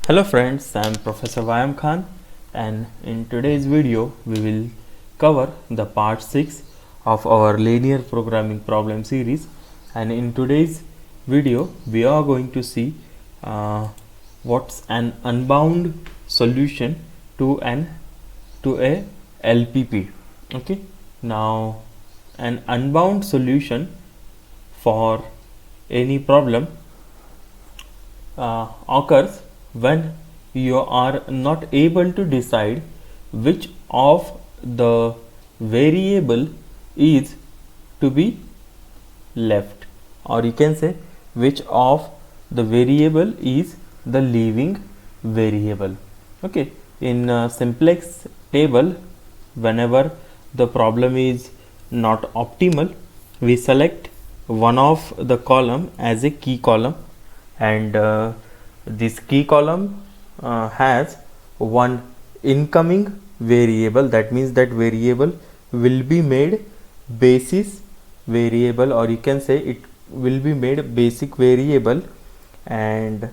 Hello friends, I am Professor Vayam Khan, and in today's video we will cover the part 6 of our linear programming problem series. And in today's video we are going to see what's an unbound solution to a LPP. Okay, now an unbound solution for any problem occurs when you are not able to decide which of the variable is to be left, or you can say which of the variable is the leaving variable. Okay, in simplex table, whenever the problem is not optimal, we select one of the column as a key column, and this key column has one incoming variable. That means that variable will be made basis variable, or you can say it will be made basic variable, and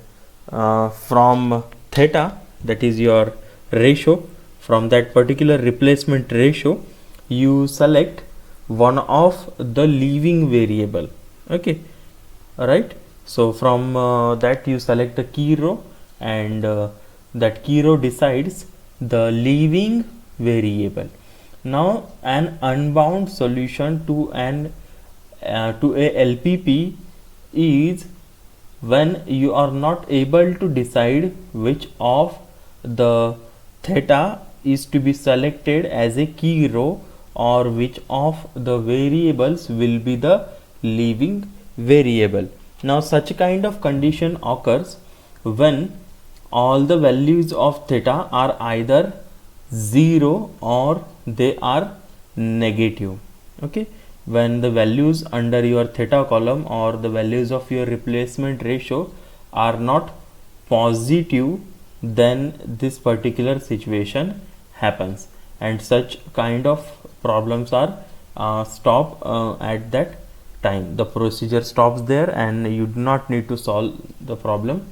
from theta, that is your ratio, from that particular replacement ratio you select one of the leaving variable. Okay, right. So from that you select the key row, and that key row decides the leaving variable. Now an unbound solution to a LPP is when you are not able to decide which of the theta is to be selected as a key row, or which of the variables will be the leaving variable. Now such kind of condition occurs when all the values of theta are either 0 or they are negative. Okay, when the values under your theta column or the values of your replacement ratio are not positive, then this particular situation happens, and such kind of problems are stop at that time. The procedure stops there and you do not need to solve the problem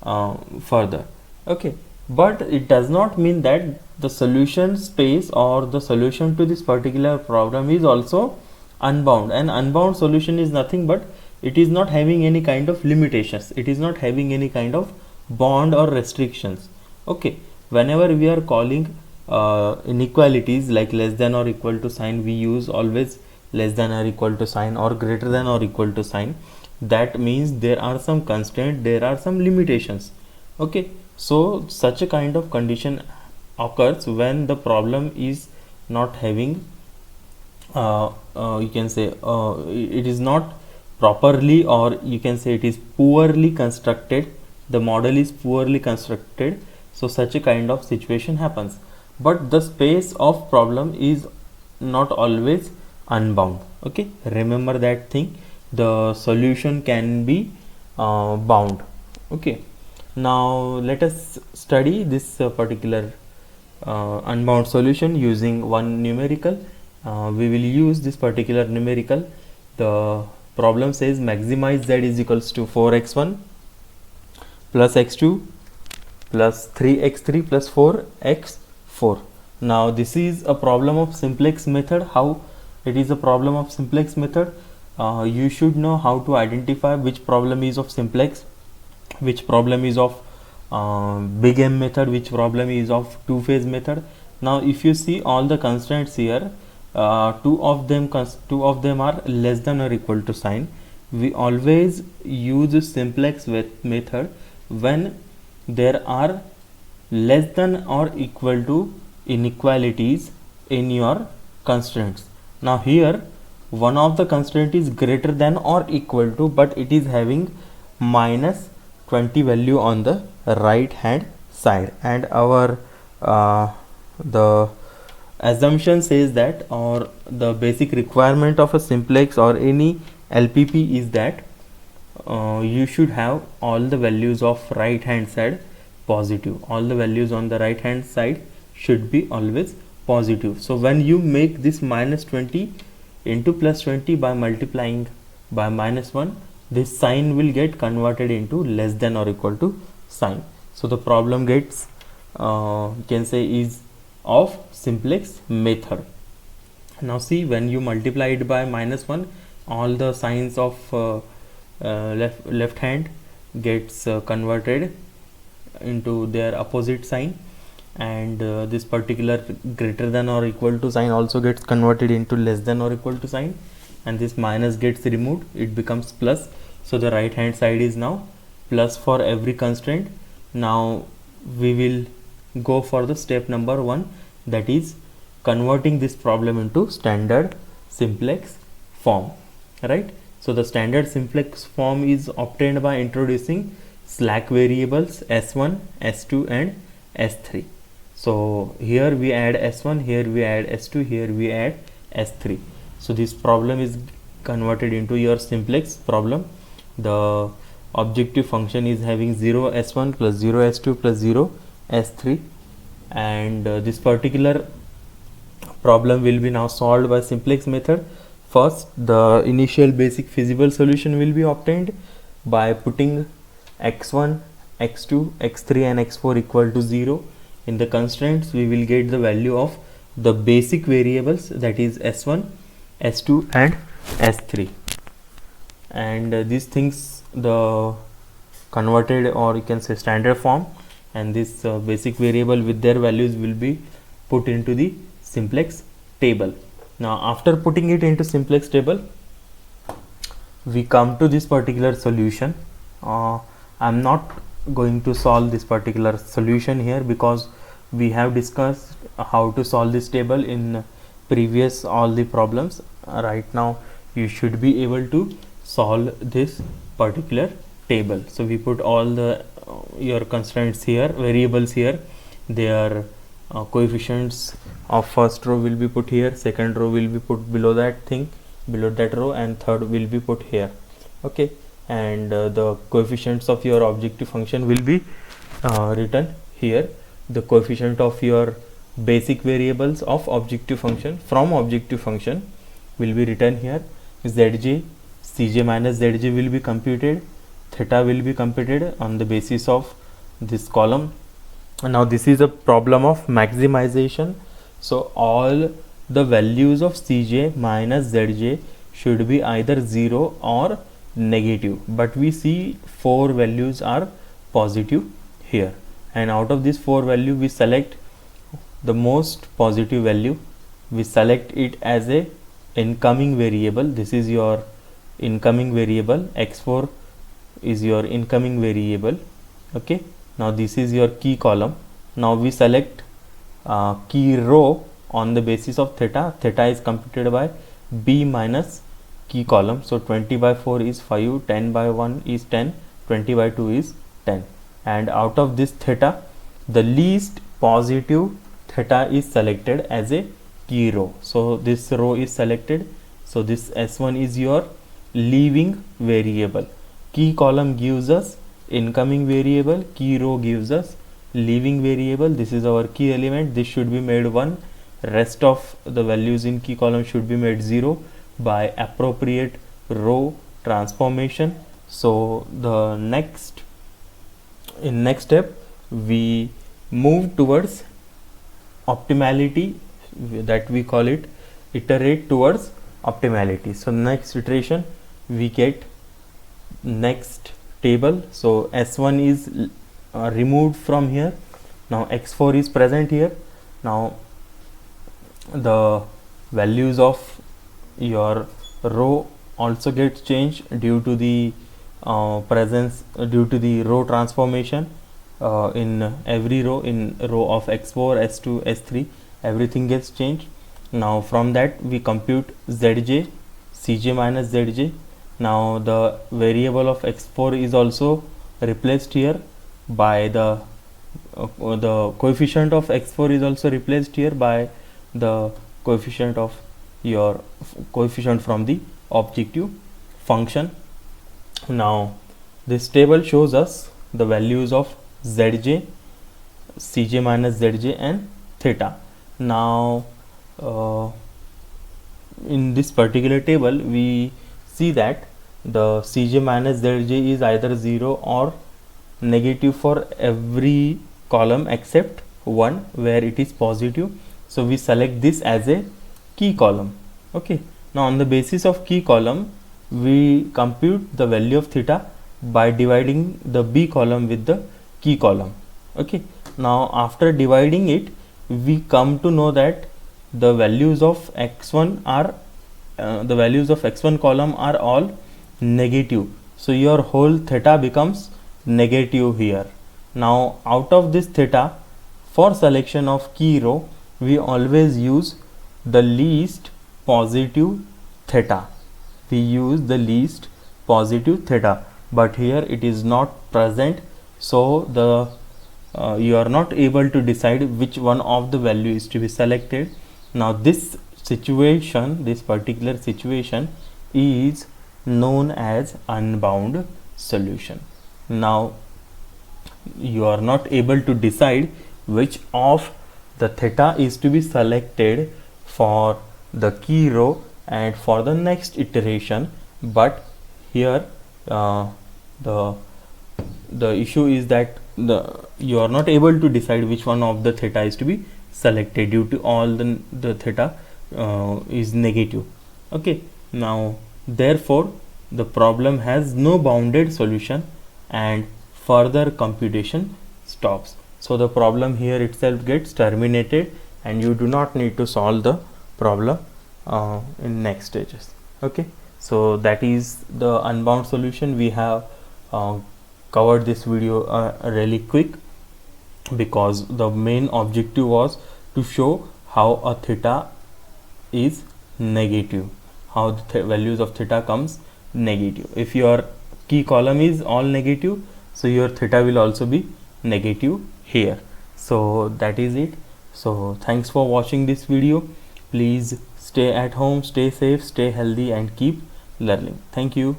further. Okay, but it does not mean that the solution space or the solution to this particular problem is also unbound. An unbound solution is nothing but it is not having any kind of limitations, it is not having any kind of bond or restrictions. Okay, whenever we are calling inequalities like less than or equal to sign, we use always less than or equal to sign or greater than or equal to sign. That means there are some constraints, there are some limitations. Okay, so such a kind of condition occurs when the problem is not having you can say it is not properly, or you can say it is poorly constructed, the model is poorly constructed. So such a kind of situation happens, but the space of problem is not always unbound. Okay, remember that thing, the solution can be bound. Okay, now let us study this particular unbound solution using one numerical. We will use this particular numerical. The problem says maximize z is equals to 4x1 plus x2 plus 3x3 plus 4x4. Now this is a problem of simplex method. How it is a problem of simplex method? You should know how to identify which problem is of simplex, which problem is of big M method, which problem is of two-phase method. Now if you see all the constraints here, two of them are less than or equal to sign. We always use simplex method when there are less than or equal to inequalities in your constraints. Now here one of the constraint is greater than or equal to, but it is having minus 20 value on the right hand side, and our the assumption says that, or the basic requirement of a simplex or any LPP is that you should have all the values of right hand side positive. All the values on the right hand side should be always positive. So when you make this minus 20 into plus 20 by multiplying by minus 1, this sign will get converted into less than or equal to sign. So the problem gets you can say is of simplex method. Now see, when you multiply it by -1, all the signs of left hand gets converted into their opposite sign, and this particular greater than or equal to sign also gets converted into less than or equal to sign, and this minus gets removed, it becomes plus. So the right hand side is now plus for every constraint. Now we will go for the step number 1, that is converting this problem into standard simplex form, right? So the standard simplex form is obtained by introducing slack variables s1, s2 and s3. So here we add s1, here we add s2, here we add s3. So this problem is converted into your simplex problem. The objective function is having 0 s1 plus 0 s2 plus 0 s3, and this particular problem will be now solved by simplex method. First, the initial basic feasible solution will be obtained by putting x1, x2, x3 and x4 equal to 0 in the constraints. We will get the value of the basic variables, that is s1, s2 and s3, and these things the converted, or you can say standard form, and this basic variable with their values will be put into the simplex table. Now after putting it into simplex table, we come to this particular solution. I'm not going to solve this particular solution here because we have discussed how to solve this table in previous all the problems. Right now you should be able to solve this particular table. So we put all the your constraints here, variables here, their coefficients of first row will be put here, second row will be put below that thing, below that row, and third will be put here. Okay, and the coefficients of your objective function will be written here. The coefficient of your basic variables of objective function from objective function will be written here. Zj, Cj minus Zj will be computed, theta will be computed on the basis of this column. Now this is a problem of maximization, so all the values of Cj minus Zj should be either 0 or negative, but we see 4 values are positive here, and out of this 4 value we select the most positive value. We select it as a incoming variable. This is your incoming variable, x4 is your incoming variable. Okay, now this is your key column. Now we select key row on the basis of theta. Theta is computed by b minus key column. So 20 by 4 is 5, 10 by 1 is 10, 20 by 2 is 10, and out of this theta the least positive theta is selected as a key row. So this row is selected. So this s1 is your leaving variable. Key column gives us incoming variable, key row gives us leaving variable. This is our key element. This should be made 1. Rest of the values in key column should be made 0 by appropriate row transformation. So the next step we move towards optimality, that we call it iterate towards optimality. So next iteration we get next table. So s1 is removed from here. Now x4 is present here. Now the values of your row also gets changed due to the presence, due to the row transformation in every row. In row of x4, s2, s3, everything gets changed. Now from that we compute zj, cj minus zj. Now the variable of x4 is also replaced here by the coefficient of x4 is also replaced here by the coefficient of your coefficient from the objective function. Now this table shows us the values of zj, cj minus zj and theta. Now in this particular table we see that the cj minus zj is either 0 or negative for every column except one where it is positive. So we select this as a key column. Okay, now on the basis of key column we compute the value of theta by dividing the B column with the key column. Okay, now after dividing it we come to know that the values of x1 are the values of x1 column are all negative. So your whole theta becomes negative here. Now out of this theta, for selection of key row we always use the least positive theta. We use the least positive theta, but here it is not present, so the you are not able to decide which one of the value is to be selected. Now this situation, this particular situation is known as unbound solution. Now you are not able to decide which of the theta is to be selected for the key row and for the next iteration, but here the issue is that you are not able to decide which one of the theta is to be selected due to all the theta is negative. Okay, now therefore the problem has no bounded solution and further computation stops. So the problem here itself gets terminated and you do not need to solve the problem in next stages. Okay, so that is the unbound solution. We have covered this video really quick because the main objective was to show how a theta is negative, how the values of theta comes negative. If your key column is all negative, so your theta will also be negative here. So that is it. So thanks for watching this video. Please stay at home, stay safe, stay healthy and keep learning. Thank you.